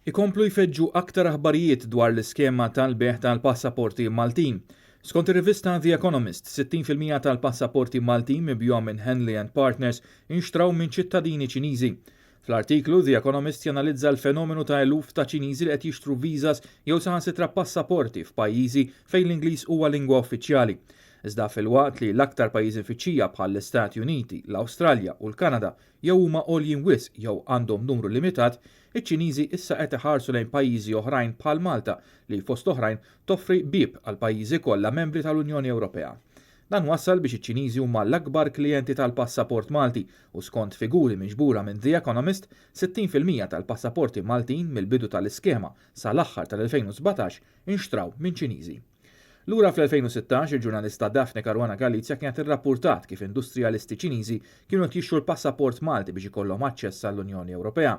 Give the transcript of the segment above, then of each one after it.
Ikomplu jfeġġu aktar aħbarijiet dwar l-iskema tal-beħ tal-passaporti Maltin. Skont ir-rivista The Economist, 60% tal-passaporti Maltin mibjuhom minn Henley and Partners inxtraw minn ċittadini Ċiniżi. Fl-artiklu The Economist janalizza l-fenomenu ta' eluf ta' Ċiniżi li qed jixtru viżas jew saħansitra passaporti f'pajjiżi fejn l-Ingliż huwa lingwa uffiċjali. Iżda fil-waqt li l-aktar pajjiżi fiċċija bħal l-Istati Uniti, l-Awstralja u l-Kanada jew huma għoljin wisq jew għandhom numru limitat, iċ-Ċiniżi issa qed iħarsu lejn pajjiżi oħrajn bħal Malta li fost oħrajn toffri bib għal pajjiżi kollha membri tal-Unjoni Ewropea. Dan wassal biex iċ-Ċiniżi huma l-akbar klijenti tal-passaport Malti u skont figuri miġbura minn The Economist, 60% tal-passaporti Maltin mill-bidu tal-iskema sal-aħħar tal-2017 inxtraw minn Ċiniżi. Lura fl-2016 il-ġurnalista Daphne Caruana Galizia kienet irrappurtat kif industrijalisti Ċiniżi kienu qed jixtru l-passaport Malti biex ikollhom aċċess għall-Unjoni Ewropea.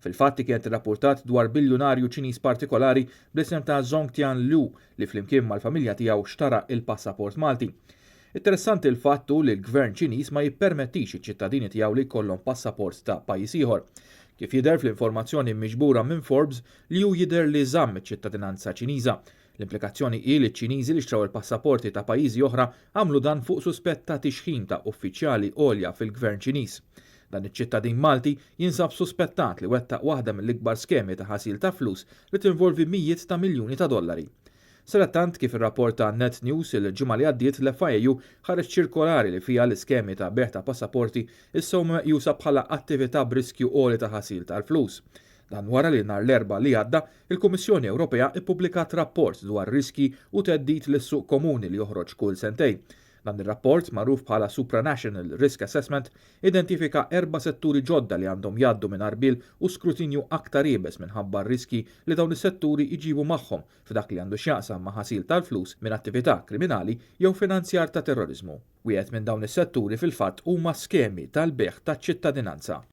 Fil-fatti kienet irrappurtat dwar biljonarju Ċiniż partikolari bl-isem ta' Zhongtian Liu li flimkien mal-familja tiegħu xtara il-passaport Malti. Interessanti l-fattu li l-gvern Ċiniż ma jippermettix iċ-ċittadini tiegħu li jkollhom passaport ta' pajjiż ieħor. Kif jidher fl-informazzjoni miġbura minn Forbes, Liu jidher li żamm iċ-ċittadinanza Ċiniża. L-implikazzjoni hi li ċ-Ċiniżi li xtraw il-passaporti ta' pajjiżi oħra għamlu dan fuq suspett ta' tixħim ta' uffiċjali għolja fil-gvern Ċiniż. Dan iċ-ċittadin Malti jinsab suspettat li wettaq waħda mill-ikbar skemi ta' ħasil ta' flus li tinvolvi mijiet ta' miljuni ta' dollari. Sarattant kif ir-rapport ta' Net News il-ġimgħa li għaddiet l-FIU ħareġ ċirkolari li fiha l-iskemi ta' beħ ta' passaporti issa huma meqjusa bħala attività b'riskju għoli ta' ħasil tal-flus. Dan wara li nhar l-Erbgħa li għadda, il-Kummissjoni Ewropea ippubblikat rapport dwar riski u theddid lis-suq komuni li joħroġ kull sentejn. Dan ir-rapport, magħruf bħala Supranational Risk Assessment, identifika 4 setturi ġodda li għandhom jgħaddu minn arbil u skrutinju aktar ibes minħabba riski li dawn is-setturi jġibu magħhom f'dak li għandu x'jaqsam ma' ħasil tal-flus minn attività kriminali jew finanzjar ta' terrorizmu. Wieħed minn dawn is-setturi fil-fatt huma skemi tal-beħ taċ-ċittadinanza.